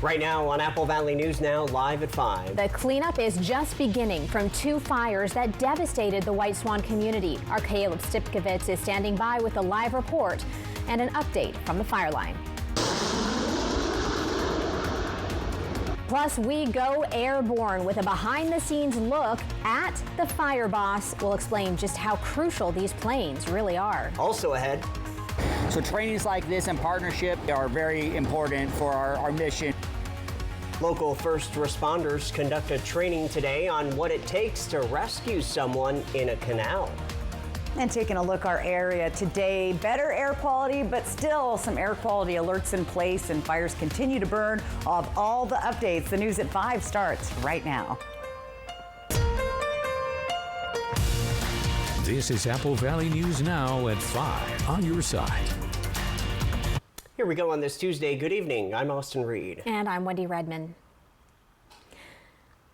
Right now on Apple Valley News Now, live at 5. The cleanup is just beginning from two fires that devastated the White Swan community. Our Caleb Stipkovitz is standing by with a live report and an update from the fire line. Plus, we go airborne with a behind-the-scenes look at the fire boss. We'll explain just how crucial these planes really are. Also ahead. So trainings like this and partnership are very important for our mission. Local first responders conducted training today on what it takes to rescue someone in a canal. And taking a look our area today, better air quality, but still some air quality alerts in place and fires continue to burn. Of all the updates, the news at 5 starts right now. This is Apple Valley News Now at 5 on your side. Here we go on this Tuesday. Good evening. I'm Austin Reed. And I'm Wendy Redman.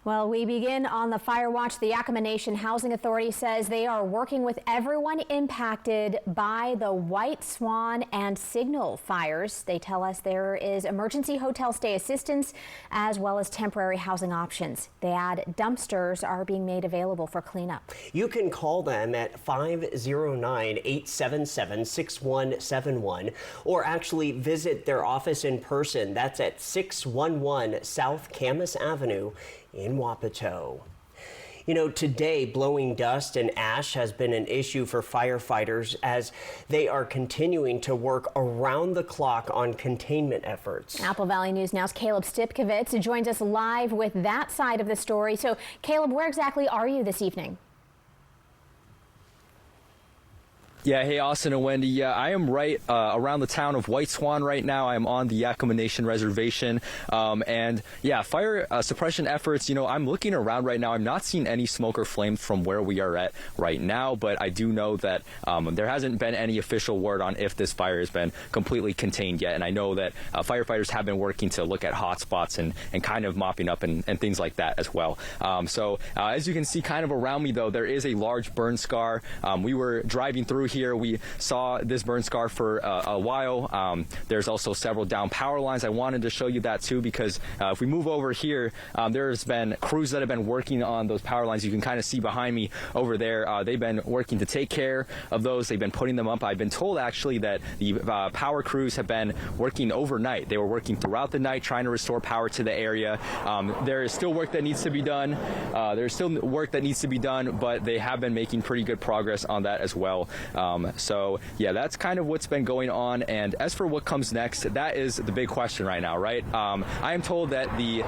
Well, we begin on the fire watch. The Yakima Nation Housing Authority says they are working with everyone impacted by the White Swan and Signal fires. They tell us there is emergency hotel stay assistance as well as temporary housing options. They add dumpsters are being made available for cleanup. You can call them at 509-877-6171 or actually visit their office in person. That's at 611 South Camas Avenue in Wapato. You know, today blowing dust and ash has been an issue for firefighters as they are continuing to work around the clock on containment efforts. Apple Valley News Now's Caleb Stipkovitz joins us live with that side of the story. So, Caleb, where exactly are you this evening? Yeah, hey, Austin and Wendy. Yeah, I am right around the town of White Swan right now. I am on the Yakima Nation Reservation. And yeah, fire suppression efforts, you know, I'm looking around right now. I'm not seeing any smoke or flames from where we are at right now, but I do know that there hasn't been any official word on if this fire has been completely contained yet. And I know that firefighters have been working to look at hot spots and kind of mopping up and things like that as well. So as you can see kind of around me, though, there is a large burn scar. We were driving through here. We saw this burn scar for a while. There's also several down power lines. I wanted to show you that too because if we move over here, there's been crews that have been working on those power lines. You can kind of see behind me over there. They've been working to take care of those. They've been putting them up. I've been told actually that the power crews have been working overnight. They were working throughout the night trying to restore power to the area. There is still work that needs to be done. But they have been making pretty good progress on that as well. So yeah, that's kind of what's been going on. And as for what comes next, that is the big question right now, right? I am told that the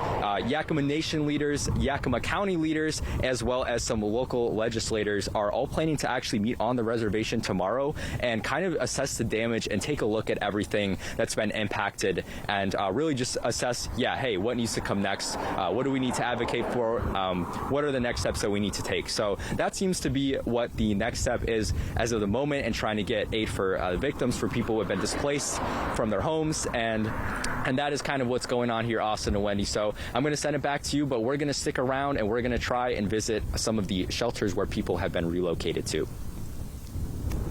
Yakima Nation leaders, Yakima County leaders, as well as some local legislators are all planning to actually meet on the reservation tomorrow and kind of assess the damage and take a look at everything that's been impacted and really just assess, yeah, hey, what needs to come next? What do we need to advocate for? What are the next steps that we need to take? So that seems to be what the next step is as of the moment, and trying to get aid for victims, for people who have been displaced from their homes, and that is kind of what's going on here, Austin and Wendy. So I'm going to send it back to you, but we're going to stick around and we're going to try and visit some of the shelters where people have been relocated to.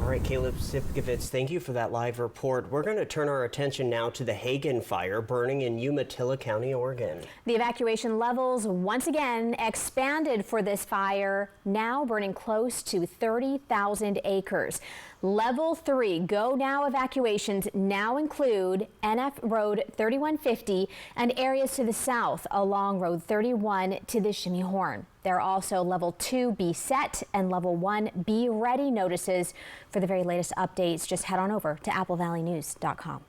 All right, Caleb Stipkovitz, thank you for that live report. We're going to turn our attention now to the Hagen fire burning in Umatilla County, Oregon. The evacuation levels once again expanded for this fire, now burning close to 30,000 acres. Level 3 Go Now evacuations now include NF Road 3150 and areas to the south along Road 31 to the Shimmy Horn. There are also Level 2 Be Set and Level 1 Be Ready notices. For the very latest updates, just head on over to applevalleynews.com.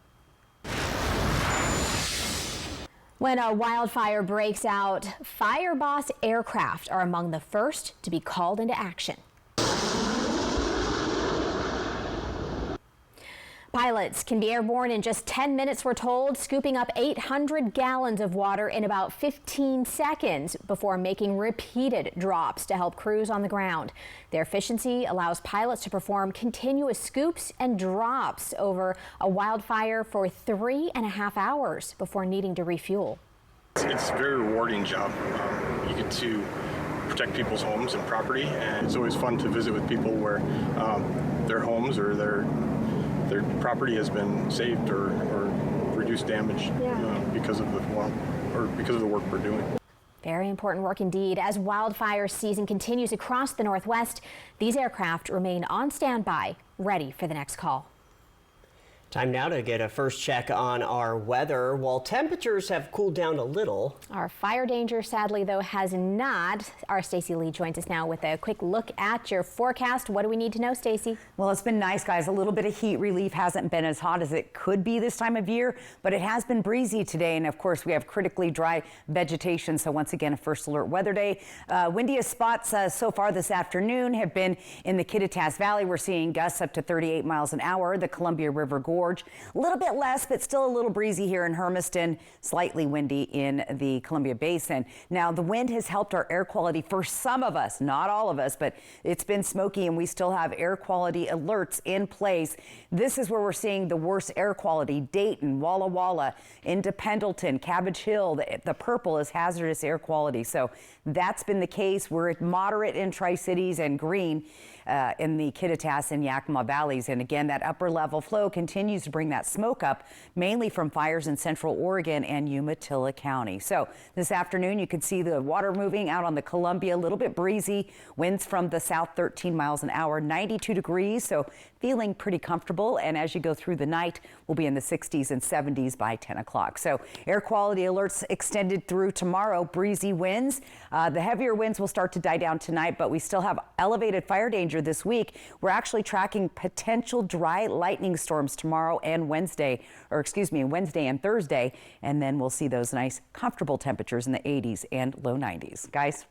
When a wildfire breaks out, Fire Boss aircraft are among the first to be called into action. Pilots can be airborne in just 10 minutes, we're told, scooping up 800 gallons of water in about 15 seconds before making repeated drops to help crews on the ground. Their efficiency allows pilots to perform continuous scoops and drops over a wildfire for 3.5 hours before needing to refuel. It's a very rewarding job. You get to protect people's homes and property, and it's always fun to visit with people where their homes or their property has been saved or reduce damage because of the work we're doing. Very important work indeed. As wildfire season continues across the Northwest, these aircraft remain on standby, ready for the next call. Time now to get a first check on our weather. While temperatures have cooled down a little, our fire danger, sadly, though, has not. Our Stacey Lee joins us now with a quick look at your forecast. What do we need to know, Stacey? Well, it's been nice, guys. A little bit of heat relief. Hasn't been as hot as it could be this time of year, but it has been breezy today. And of course, we have critically dry vegetation. So once again, a first alert weather day. Windiest spots so far this afternoon have been in the Kittitas Valley. We're seeing gusts up to 38 miles an hour. The Columbia River Gorge. A little bit less, but still a little breezy here in Hermiston, slightly windy in the Columbia Basin. Now, the wind has helped our air quality for some of us, not all of us, but it's been smoky and we still have air quality alerts in place. This is where we're seeing the worst air quality. Dayton, Walla Walla, into Pendleton, Cabbage Hill. The purple is hazardous air quality. So that's been the case. We're at moderate in Tri-Cities and green in the Kittitas and Yakima valleys. And again, that upper level flow continues to bring that smoke up, mainly from fires in central Oregon and Umatilla County. So this afternoon, you can see the water moving out on the Columbia, a little bit breezy, winds from the south 13 miles an hour, 92 degrees. So feeling pretty comfortable. And as you go through the night, we'll be in the 60s and 70s by 10 o'clock. So air quality alerts extended through tomorrow, breezy winds. The heavier winds will start to die down tonight, but we still have elevated fire danger this week. We're actually tracking potential dry lightning storms tomorrow and Wednesday and Thursday. And then we'll see those nice comfortable temperatures in the 80s and low 90s. Guys.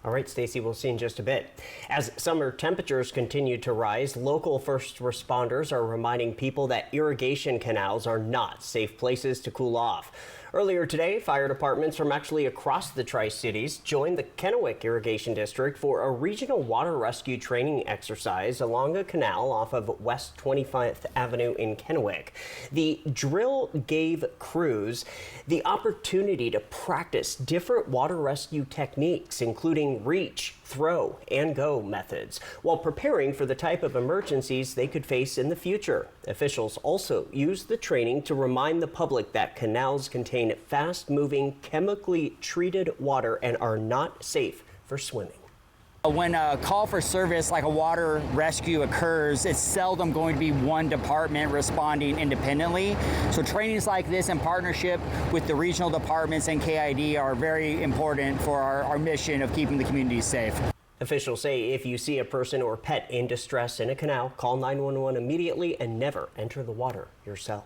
All right, Stacey, we'll see in just a bit. As summer temperatures continue to rise, local first responders are reminding people that irrigation canals are not safe places to cool off. Earlier today, fire departments from actually across the Tri-Cities joined the Kennewick Irrigation District for a regional water rescue training exercise along a canal off of West 25th Avenue in Kennewick. The drill gave crews the opportunity to practice different water rescue techniques, including reach, throw, and go methods, while preparing for the type of emergencies they could face in the future. Officials also used the training to remind the public that canals contain fast-moving, chemically treated water and are not safe for swimming. When a call for service like a water rescue occurs, it's seldom going to be one department responding independently. So trainings like this in partnership with the regional departments and KID are very important for our mission of keeping the community safe. Officials say if you see a person or pet in distress in a canal, call 911 immediately and never enter the water yourself.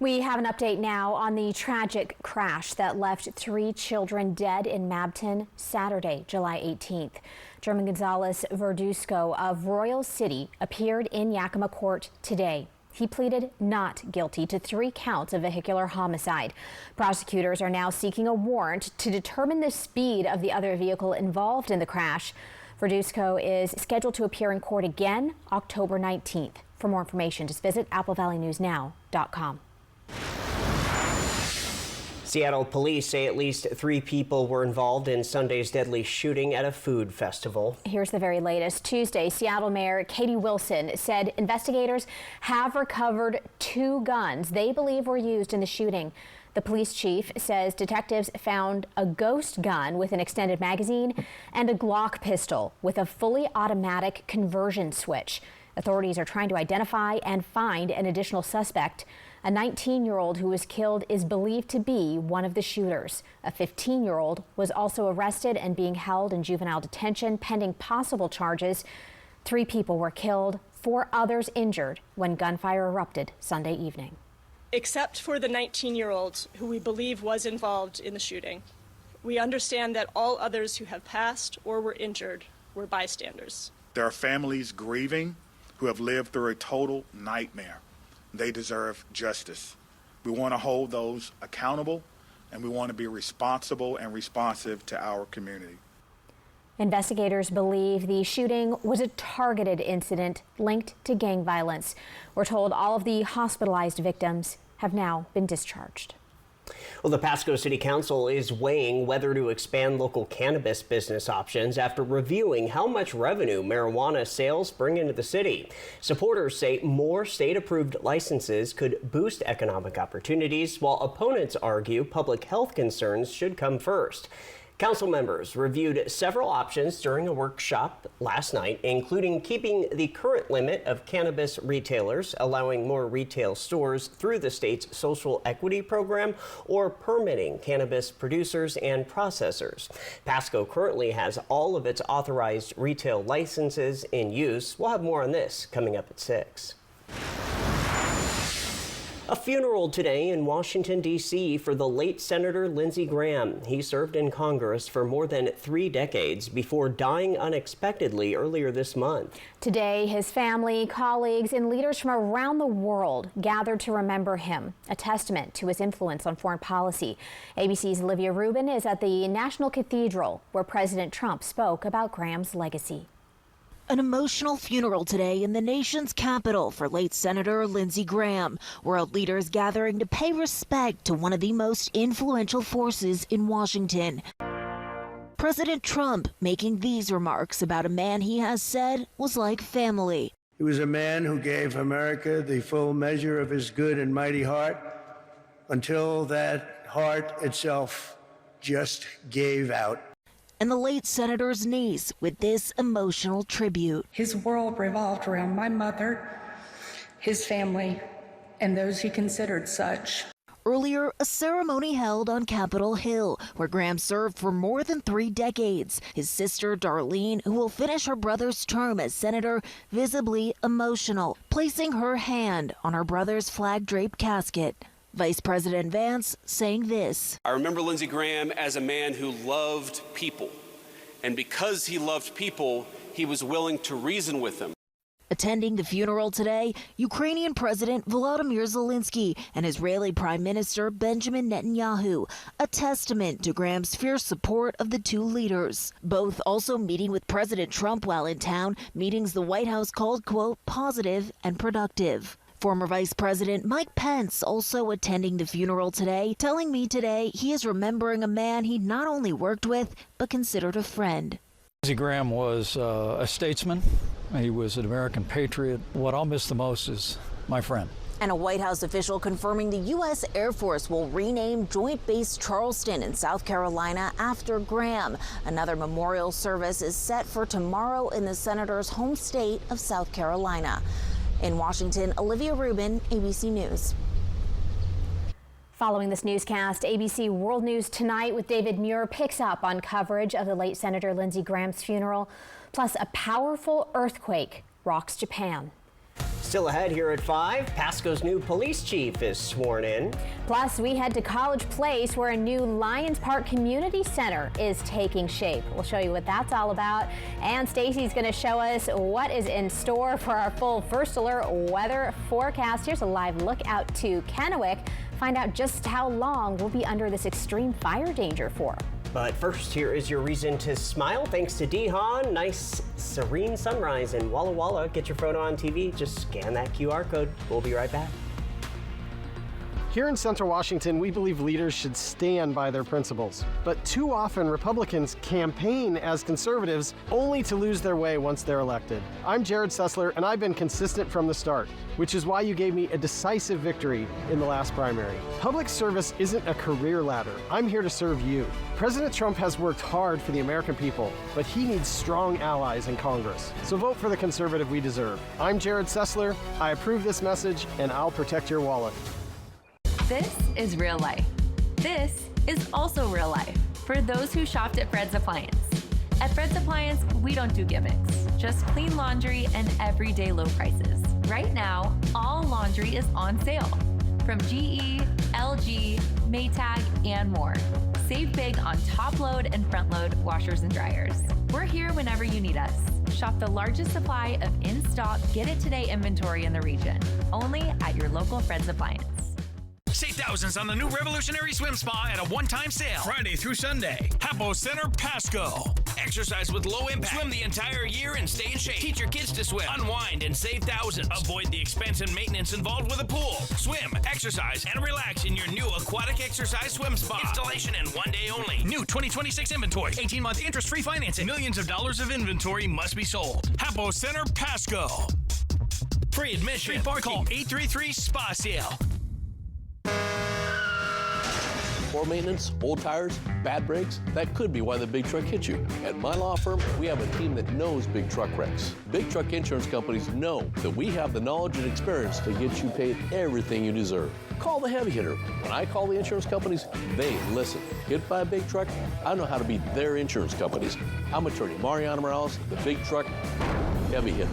We have an update now on the tragic crash that left 3 children dead in Mabton Saturday, July 18th. German Gonzalez Verduzco of Royal City appeared in Yakima court today. He pleaded not guilty to 3 counts of vehicular homicide. Prosecutors are now seeking a warrant to determine the speed of the other vehicle involved in the crash. Verduzco is scheduled to appear in court again October 19th. For more information, just visit applevalleynewsnow.com. Seattle police say at least 3 people were involved in Sunday's deadly shooting at a food festival. Here's the very latest. Tuesday, Seattle Mayor Katie Wilson said investigators have recovered 2 guns they believe were used in the shooting. The police chief says detectives found a ghost gun with an extended magazine and a Glock pistol with a fully automatic conversion switch. Authorities are trying to identify and find an additional suspect. A 19-year-old who was killed is believed to be one of the shooters. A 15-year-old was also arrested and being held in juvenile detention pending possible charges. 3 people were killed, 4 others injured when gunfire erupted Sunday evening. Except for the 19-year-old who we believe was involved in the shooting, we understand that all others who have passed or were injured were bystanders. There are families grieving who have lived through a total nightmare. They deserve justice. We want to hold those accountable, and we want to be responsible and responsive to our community. Investigators believe the shooting was a targeted incident linked to gang violence. We're told all of the hospitalized victims have now been discharged. Well, the Pasco City Council is weighing whether to expand local cannabis business options after reviewing how much revenue marijuana sales bring into the city. Supporters say more state-approved licenses could boost economic opportunities, while opponents argue public health concerns should come first. Council members reviewed several options during a workshop last night, including keeping the current limit of cannabis retailers, allowing more retail stores through the state's social equity program, or permitting cannabis producers and processors. Pasco currently has all of its authorized retail licenses in use. We'll have more on this coming up at 6. A funeral today in Washington, D.C. for the late Senator Lindsey Graham. He served in Congress for more than 3 decades before dying unexpectedly earlier this month. Today, his family, colleagues, and leaders from around the world gathered to remember him, a testament to his influence on foreign policy. ABC's Olivia Rubin is at the National Cathedral, where President Trump spoke about Graham's legacy. An emotional funeral today in the nation's capital for late Senator Lindsey Graham. World leaders gathering to pay respect to one of the most influential forces in Washington. President Trump making these remarks about a man he has said was like family. He was a man who gave America the full measure of his good and mighty heart until that heart itself just gave out. And the late senator's niece with this emotional tribute. His world revolved around my mother, his family, and those he considered such. Earlier, a ceremony held on Capitol Hill, where Graham served for more than 3 decades. His sister, Darlene, who will finish her brother's term as senator, visibly emotional, placing her hand on her brother's flag-draped casket. Vice President Vance saying this. I remember Lindsey Graham as a man who loved people. And because he loved people, he was willing to reason with them. Attending the funeral today, Ukrainian President Volodymyr Zelensky and Israeli Prime Minister Benjamin Netanyahu, a testament to Graham's fierce support of the two leaders. Both also meeting with President Trump while in town, meetings the White House called, quote, positive and productive. Former Vice President Mike Pence also attending the funeral today, telling me today he is remembering a man he not only worked with, but considered a friend. Lindsey Graham was a statesman. He was an American patriot. What I'll miss the most is my friend. And a White House official confirming the U.S. Air Force will rename Joint Base Charleston in South Carolina after Graham. Another memorial service is set for tomorrow in the senator's home state of South Carolina. In Washington, Olivia Rubin, ABC News. Following this newscast, ABC World News Tonight with David Muir picks up on coverage of the late Senator Lindsey Graham's funeral. Plus, a powerful earthquake rocks Japan. Still ahead here at 5, Pasco's new police chief is sworn in. Plus, we head to College Place, where a new Lions Park Community Center is taking shape. We'll show you what that's all about. And Stacy's going to show us what is in store for our full First Alert weather forecast. Here's a live look out to Kennewick. Find out just how long we'll be under this extreme fire danger for. But first, here is your reason to smile. Thanks to Dehan. Nice, serene sunrise in Walla Walla. Get your photo on TV. Just scan that QR code. We'll be right back. Here in Central Washington, we believe leaders should stand by their principles. But too often, Republicans campaign as conservatives only to lose their way once they're elected. I'm Jared Sessler, and I've been consistent from the start, which is why you gave me a decisive victory in the last primary. Public service isn't a career ladder. I'm here to serve you. President Trump has worked hard for the American people, but he needs strong allies in Congress. So vote for the conservative we deserve. I'm Jared Sessler. I approve this message, and I'll protect your wallet. This is real life. This is also real life for those who shopped at Fred's Appliance. At Fred's Appliance, we don't do gimmicks, just clean laundry and everyday low prices. Right now, all laundry is on sale from GE, LG, Maytag, and more. Save big on top load and front load washers and dryers. We're here whenever you need us. Shop the largest supply of in-stock, get-it-today inventory in the region, only at your local Fred's Appliance. Save thousands on the new revolutionary swim spa at a one-time sale. Friday through Sunday. Hapo Center, Pasco. Exercise with low impact. Swim the entire year and stay in shape. Teach your kids to swim. Unwind and save thousands. Avoid the expense and maintenance involved with a pool. Swim, exercise, and relax in your new aquatic exercise swim spa. Installation in 1 day only. New 2026 inventory. 18-month interest-free financing. Millions of dollars of inventory must be sold. Hapo Center, Pasco. Free admission. Free parking. Call 833-SPA-SALE. Poor maintenance, old tires, bad brakes, that could be why the big truck hit you. At my law firm, we have a team that knows big truck wrecks. Big truck insurance companies know that we have the knowledge and experience to get you paid everything you deserve. Call the heavy hitter. When I call the insurance companies, they listen. Hit by a big truck, I know how to be their insurance companies. I'm attorney Mariano Morales, the big truck heavy hitter.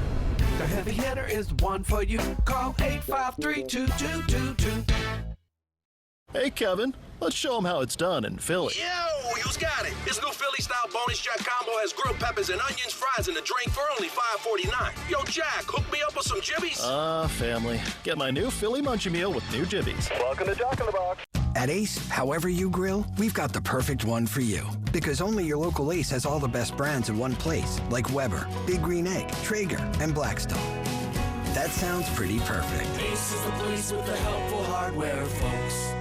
The heavy hitter is the one for you. Call 853-2222. Hey, Kevin, let's show them how it's done in Philly. Yo, you's got it. This new Philly-style bonus Jack combo has grilled peppers and onions, fries, and a drink for only $5.49. Yo, Jack, hook me up with some jibbies. Family. Get my new Philly Munchie Meal with new jibbies. Welcome to Jack in the Box. At Ace, however you grill, we've got the perfect one for you. Because only your local Ace has all the best brands in one place, like Weber, Big Green Egg, Traeger, and Blackstone. That sounds pretty perfect. Ace is the place with the helpful hardware, folks.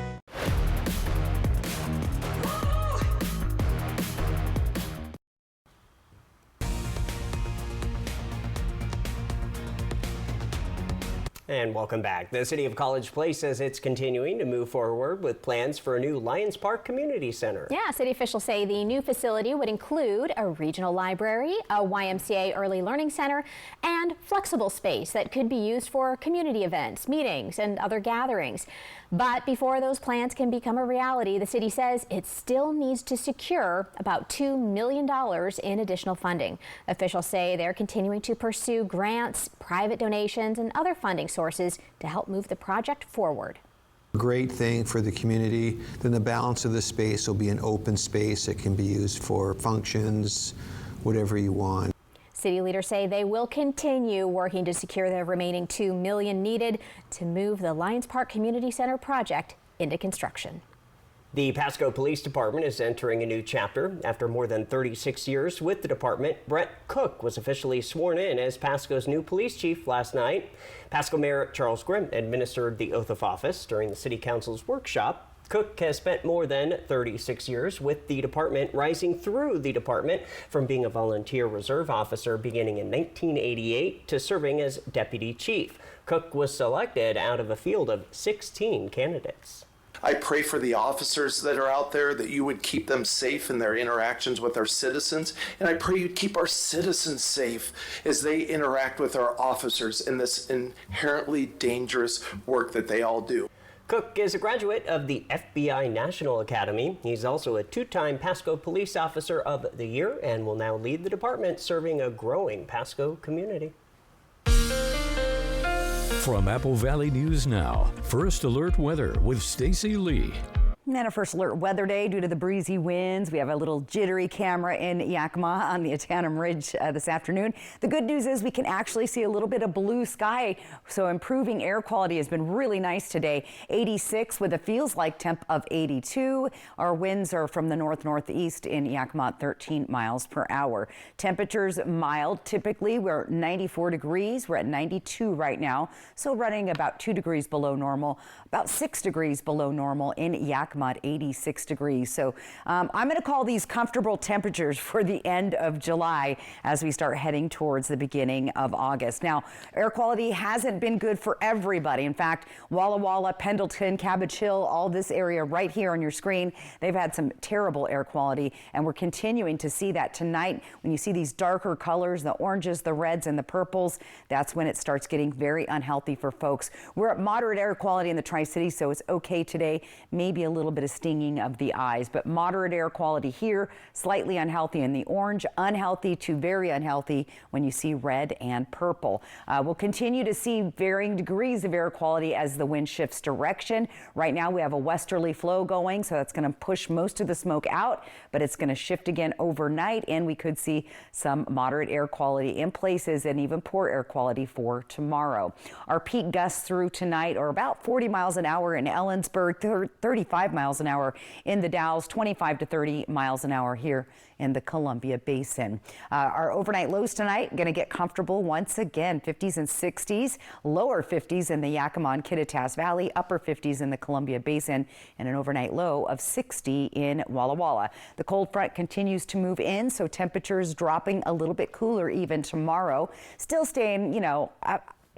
And welcome back. The City of College Place says it's continuing to move forward with plans for a new Lions Park Community Center. Yeah, city officials say the new facility would include a regional library, a YMCA early learning center, and flexible space that could be used for community events, meetings, and other gatherings. But before those plans can become a reality, the city says it still needs to secure about $2 million in additional funding. Officials say they're continuing to pursue grants, private donations, and other funding sources to help move the project forward. Great thing for the community. Then the balance of the space will be an open space that can be used for functions, whatever you want. City leaders say they will continue working to secure the remaining $2 million needed to move the Lions Park Community Center project into construction. The Pasco Police Department is entering a new chapter. After more than 36 years with the department, Brett Cook was officially sworn in as Pasco's new police chief last night. Pasco Mayor Charles Grimm administered the oath of office during the City Council's workshop. Cook has spent more than 36 years with the department, rising through the department from being a volunteer reserve officer beginning in 1988 to serving as deputy chief. Cook was selected out of a field of 16 candidates. I pray for the officers that are out there that you would keep them safe in their interactions with our citizens. And I pray you'd keep our citizens safe as they interact with our officers in this inherently dangerous work that they all do. Cook is a graduate of the FBI National Academy. He's also a two-time Pasco Police Officer of the Year and will now lead the department serving a growing Pasco community. From Apple Valley News Now, First Alert Weather with Stacy Lee. And a first alert weather day due to the breezy winds. We have a little jittery camera in Yakima on the Atanum Ridge this afternoon. The good news is we can actually see a little bit of blue sky, so improving air quality has been really nice today. 86 with a feels like temp of 82. Our winds are from the north-northeast in Yakima at 13 miles per hour. Temperatures mild. Typically we're 94 degrees. We're at 92 right now, so running about 2 degrees below normal, about 6 degrees below normal in Yakima at 86 degrees. So I'm going to call these comfortable temperatures for the end of July as we start heading towards the beginning of August. Now, air quality hasn't been good for everybody. In fact, Walla Walla, Pendleton, Cabbage Hill, all this area right here on your screen, they've had some terrible air quality, and we're continuing to see that tonight. When you see these darker colors, the oranges, the reds, and the purples, that's when it starts getting very unhealthy for folks. We're at moderate air quality in the Tri-Cities, so it's okay today. Maybe a little bit of stinging of the eyes, but moderate air quality here, slightly unhealthy in the orange, unhealthy to very unhealthy when you see red and purple. We'll continue to see varying degrees of air quality as the wind shifts direction. Right now we have a westerly flow going, so that's going to push most of the smoke out, but it's going to shift again overnight, and we could see some moderate air quality in places and even poor air quality for tomorrow. Our peak gusts through tonight are about 40 miles an hour in Ellensburg, 35 miles an hour in the Dalles, 25 to 30 miles an hour here in the Columbia Basin. Our overnight lows tonight going to get comfortable once again, 50s and 60s, lower 50s in the Yakima and Kittitas Valley, upper 50s in the Columbia Basin, and an overnight low of 60 in Walla Walla. The cold front continues to move in, so temperatures dropping a little bit cooler even tomorrow. Still staying,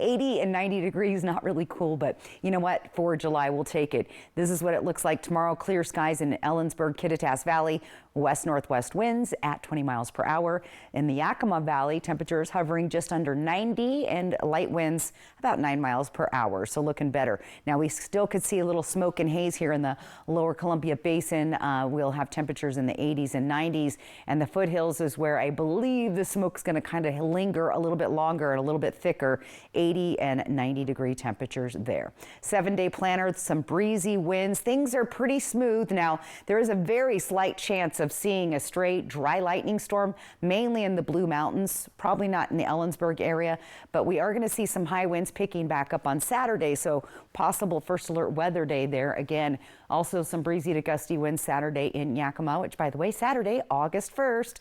80 and 90 degrees, not really cool, but you know what? For July, we'll take it. This is what it looks like tomorrow. Clear skies in Ellensburg, Kittitas Valley, west-northwest winds at 20 miles per hour. In the Yakima Valley, temperatures hovering just under 90 and light winds about 9 miles per hour, so looking better. Now, we still could see a little smoke and haze here in the lower Columbia Basin. We'll have temperatures in the 80s and 90s, and the foothills is where I believe the smoke's going to kind of linger a little bit longer and a little bit thicker. 80 and 90 degree temperatures there. 7-day planner, some breezy winds. Things are pretty smooth. Now, there is a very slight chance of seeing a straight dry lightning storm, mainly in the Blue Mountains, probably not in the Ellensburg area, but we are going to see some high winds picking back up on Saturday, so possible first alert weather day there again. Also some breezy to gusty winds Saturday in Yakima, which, by the way, Saturday, August 1st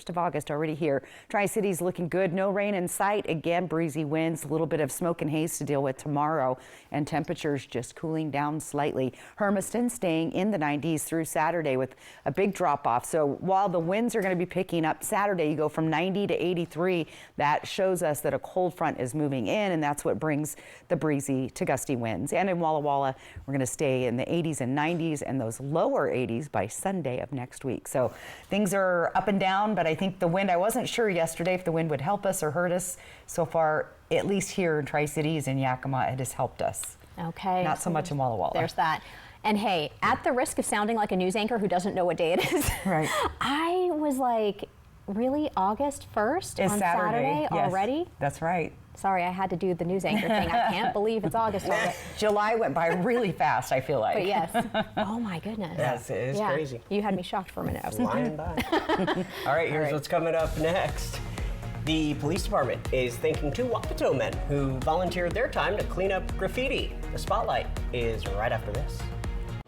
of August already here. Tri-Cities looking good. No rain in sight. Again, breezy winds, a little bit of smoke and haze to deal with tomorrow, and temperatures just cooling down slightly. Hermiston staying in the 90s through Saturday with a big drop off. So while the winds are going to be picking up Saturday, you go from 90 to 83. That shows us that a cold front is moving in, and that's what brings the breezy to gusty winds. And in Walla Walla, we're going to stay in the 80s and 90s and those lower 80s by Sunday of next week. So things are up and down, but I think the wind, I wasn't sure yesterday if the wind would help us or hurt us. So far, at least here in Tri-Cities and Yakima, it has helped us. Okay. Not so much in Walla Walla. There's that. And hey, at the risk of sounding like a news anchor who doesn't know what day it is, right. I was like, really, August 1st on Saturday yes, already? That's right. Sorry, I had to do the news anchor thing. I can't believe it's August already. July went by really fast, I feel like. But yes. Oh my goodness. Yes, it is crazy. You had me shocked for a minute. I was flying by. All right, here's what's coming up next. The police department is thanking 2 Wapato men who volunteered their time to clean up graffiti. The spotlight is right after this.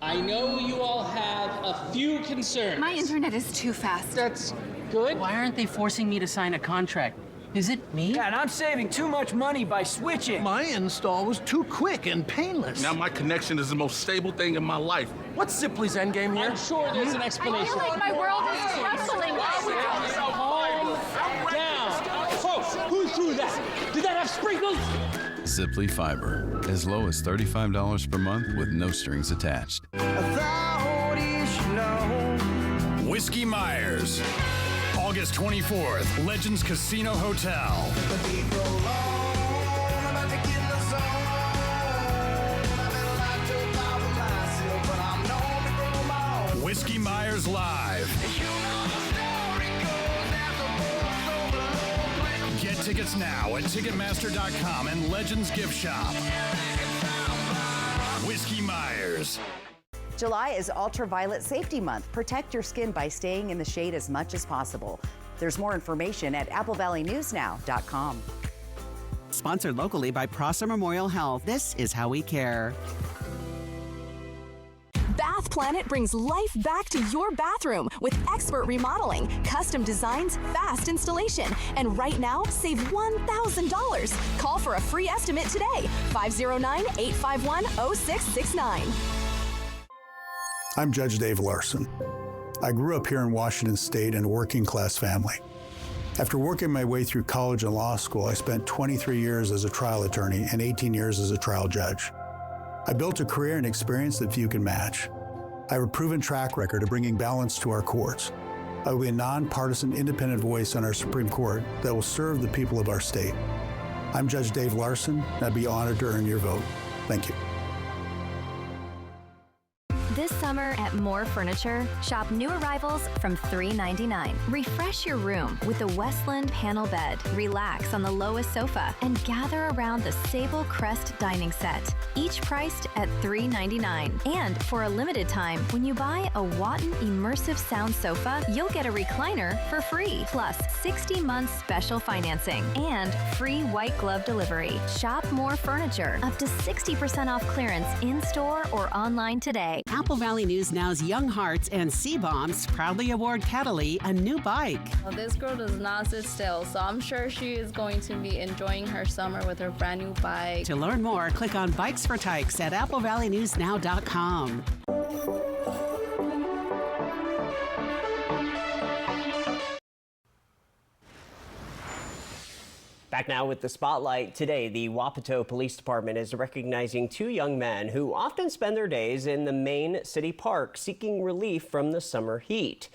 I know you all have a few concerns. My internet is too fast. That's good. Why aren't they forcing me to sign a contract? Is it me? Yeah, and I'm saving too much money by switching. My install was too quick and painless. Now my connection is the most stable thing in my life. What's Zipley's endgame here? I'm sure there's an explanation. I feel like my world is crumbling. Calm down. Folks, who threw that? Did that have sprinkles? Zipley Fiber, as low as $35 per month with no strings attached. Whiskey Myers, August 24th, Legends Casino Hotel. Whiskey Myers Live. Get tickets now at Ticketmaster.com and Legends Gift Shop. Whiskey Myers. July is Ultraviolet Safety Month. Protect your skin by staying in the shade as much as possible. There's more information at AppleValleyNewsNow.com. Sponsored locally by Prosser Memorial Health. This is how we care. Bath Planet brings life back to your bathroom with expert remodeling, custom designs, fast installation. And right now, save $1,000. Call for a free estimate today. 509-851-0669. I'm Judge Dave Larson. I grew up here in Washington State in a working class family. After working my way through college and law school, I spent 23 years as a trial attorney and 18 years as a trial judge. I built a career and experience that few can match. I have a proven track record of bringing balance to our courts. I will be a nonpartisan, independent voice on our Supreme Court that will serve the people of our state. I'm Judge Dave Larson, and I'd be honored to earn your vote. Thank you. This summer at More Furniture, shop new arrivals from $3.99. Refresh your room with the Westland panel bed. Relax on the lowest sofa and gather around the Sable Crest dining set. Each priced at $3.99. And for a limited time, when you buy a Watton immersive sound sofa, you'll get a recliner for free. Plus 60 months special financing and free white glove delivery. Shop More Furniture, up to 60% off clearance in store or online today. Apple Valley News Now's Young Hearts and C-Bombs proudly award Cataly a new bike. Well, this girl does not sit still, so I'm sure she is going to be enjoying her summer with her brand new bike. To learn more, click on Bikes for Tykes at applevalleynewsnow.com. Back now with the spotlight. Today, the Wapato Police Department is recognizing two young men who often spend their days in the main city park seeking relief from the summer heat.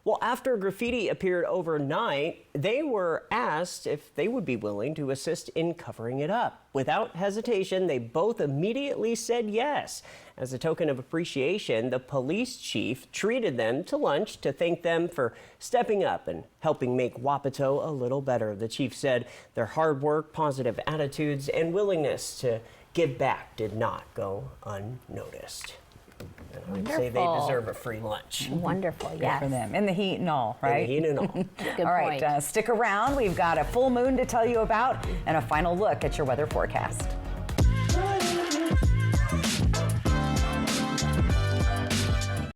Well, after graffiti appeared overnight, they were asked if they would be willing to assist in covering it up. Without hesitation, they both immediately said yes. As a token of appreciation, the police chief treated them to lunch to thank them for stepping up and helping make Wapato a little better. The chief said their hard work, positive attitudes, and willingness to give back did not go unnoticed. I would say they deserve a free lunch. Wonderful, yes. Good for them. In the heat and all, right? In the heat and all. Good all right, point. Stick around. We've got a full moon to tell you about and a final look at your weather forecast.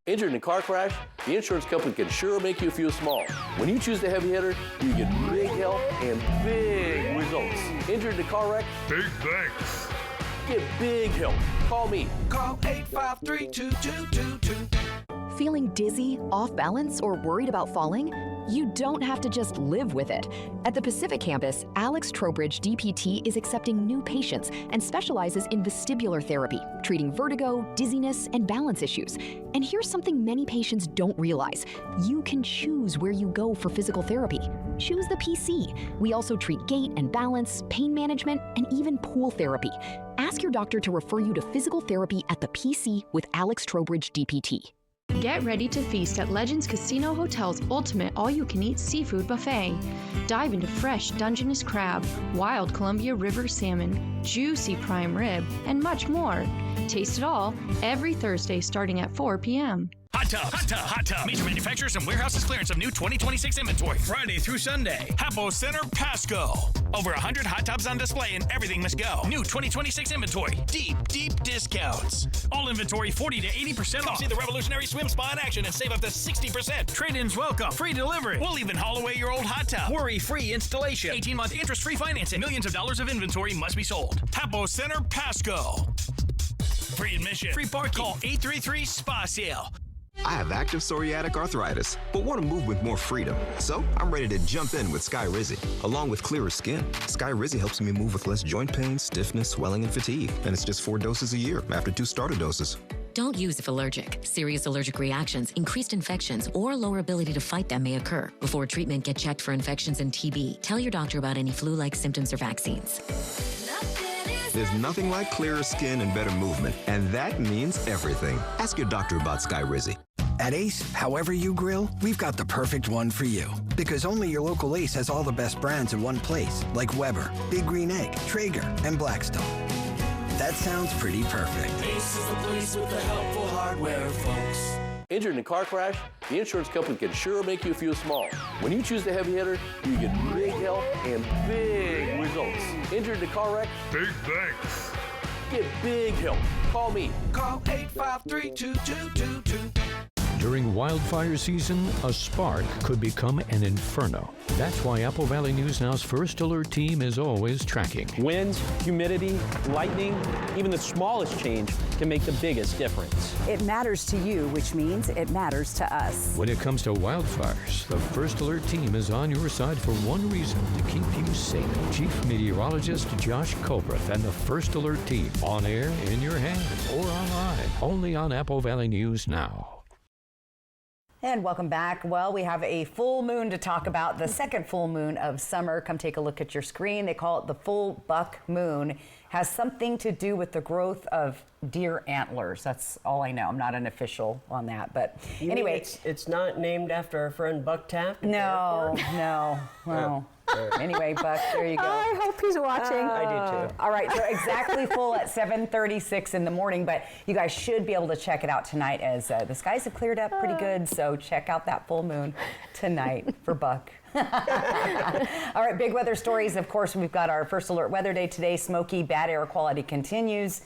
Injured in a car crash? The insurance company can sure make you feel small. When you choose the heavy hitter, you get big help and big results. Injured in a car wreck? Big thanks. Get big help. Call me. Call 853-2222. Feeling dizzy, off balance, or worried about falling? You don't have to just live with it. At the Pacific campus, Alex Trowbridge DPT is accepting new patients and specializes in vestibular therapy, treating vertigo, dizziness, and balance issues. And here's something many patients don't realize. You can choose where you go for physical therapy. Choose the PC. We also treat gait and balance, pain management, and even pool therapy. Ask your doctor to refer you to physical therapy at the PC with Alex Trowbridge DPT. Get ready to feast at Legends Casino Hotel's ultimate all-you-can-eat seafood buffet. Dive into fresh Dungeness crab, wild Columbia River salmon, juicy prime rib, and much more. Taste it all every Thursday starting at 4 p.m. Hot Tub, Hot Tub, Hot Tub. Major manufacturers and warehouses clearance of new 2026 inventory. Friday through Sunday. Hapo Center, Pasco. Over 100 hot tubs on display and everything must go. New 2026 inventory. Deep, deep discounts. All inventory 40 to 80% off. See the revolutionary swim spa in action and save up to 60%. Trade-ins welcome. Free delivery. We'll even haul away your old hot tub. Worry-free installation. 18-month interest-free financing. Millions of dollars of inventory must be sold. Hapo Center, Pasco. Free admission. Free parking. Call 833-SPA-SALE. I have active psoriatic arthritis, but want to move with more freedom. So I'm ready to jump in with Skyrizi. Along with clearer skin, Skyrizi helps me move with less joint pain, stiffness, swelling, and fatigue. And it's just 4 doses a year after 2 starter doses. Don't use if allergic. Serious allergic reactions, increased infections, or lower ability to fight them may occur. Before treatment, get checked for infections and TB. Tell your doctor about any flu-like symptoms or vaccines. There's nothing like clearer skin and better movement, and that means everything. Ask your doctor about Skyrizi. At Ace, however you grill, we've got the perfect one for you. Because only your local Ace has all the best brands in one place, like Weber, Big Green Egg, Traeger, and Blackstone. That sounds pretty perfect. Ace is the place with the helpful hardware, folks. Injured in a car crash? The insurance company can sure make you feel small. When you choose the heavy hitter, you get big help and big results. Injured in a car wreck? Big thanks. Get big help. Call me. Call 853-2222. During wildfire season, a spark could become an inferno. That's why Apple Valley News Now's First Alert team is always tracking. Winds, humidity, lightning, even the smallest change can make the biggest difference. It matters to you, which means it matters to us. When it comes to wildfires, the First Alert team is on your side for one reason: to keep you safe. Chief Meteorologist Josh Colbreth and the First Alert team, on air, in your hand, or online, only on Apple Valley News Now. And welcome back. Well, we have a full moon to talk about, the second full moon of summer. Come take a look at your screen. They call it the full buck moon. Has something to do with the growth of deer antlers. That's all I know. I'm not an official on that, but anyway. It's not named after our friend Buck Taft? No. Well, anyway, Buck, there you go. I hope he's watching. I do too. All right, so exactly full at 7:36 in the morning, but you guys should be able to check it out tonight as the skies have cleared up pretty good, so check out that full moon tonight for Buck. All right, big weather stories. Of course, we've got our First Alert weather day today. Smoky, bad air quality continues.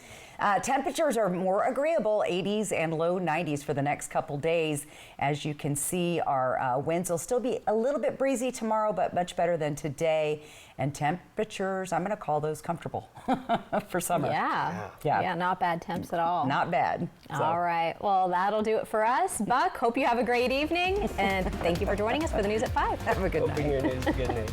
Temperatures are more agreeable, 80s and low 90s for the next couple days. As you can see, our winds will still be a little bit breezy tomorrow, but much better than today. And temperatures, I'm going to call those comfortable for summer. Yeah, not bad temps at all. Not bad. All right, well, that'll do it for us. Buck, hope you have a great evening, and thank you for joining us for the News at 5. Have a good night. Hoping your news is good news.